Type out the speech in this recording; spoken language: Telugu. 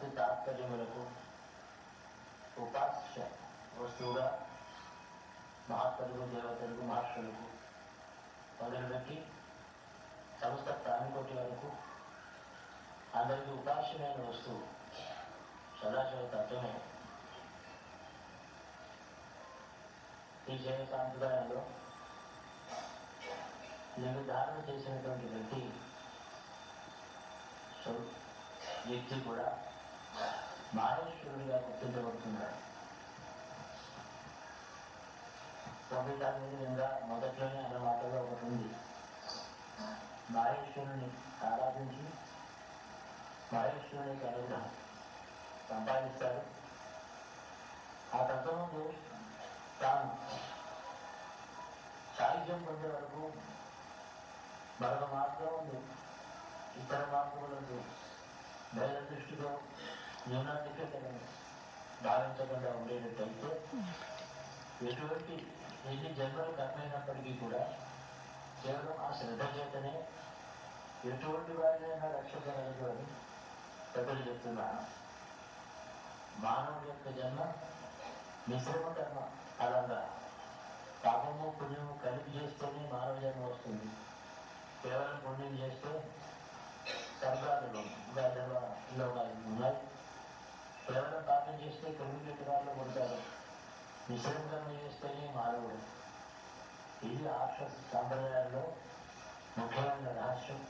భక్తి తాత్పర్యములకు ఉపాస్య వస్తువుగా మహాత్ములకు, దేవతలకు, మహర్షులకు మొదలుపెట్టి సమస్త ప్రాణికోటి వరకు అందరికీ ఉపాస్యమైన వస్తువు సదాశివ తత్వమే. ఈ జైన సాంప్రదాయంలో దీన్ని ధారణ చేసినటువంటి వ్యక్తి కూడా మాహేశ్వరుడిగా గుర్తించబడుతున్నాడు. సంవిధానంగా మొదట్లోనే అన్న మాటలో ఒకటి ఉంది. మాహేశ్వరుని ఆరాధించి మహేశ్వరునికి అనుగ్రహం సంపాదిస్తాడు. ఆ తత్వముందు తాను సాహిత్యం పొందే వరకు మరొక మార్గం ఉంది. ఇతర మార్గములకు భేద దృష్టితో న్యూనాధికతను భావించకుండా ఉండేటట్టయితే ఎటువంటి ఎన్ని జన్మలు కర్మైనప్పటికీ కూడా కేవలం ఆ శ్రద్ధ చేతనే ఎటువంటి వారినైనా రక్షించగలదు అని పెద్దలు చెప్తున్నాను. మానవుడి యొక్క జన్మ మిశ్రమ కర్మ అలాగా పాపము పుణ్యము కలిపి చేస్తేనే మానవ జన్మ వస్తుంది. కేవలం పుణ్యం చేస్తే స్వర్గాలలో ఉన్నాయి. కేవలం పాపం చేస్తే కమ్యూనికేటర్లో కొడతారు. మిశ్రమ కర్మ చేస్తేనే మానవుడు. ఇది ఆర్ష సాంప్రదాయాల్లో ముఖ్యమైన రహస్యం.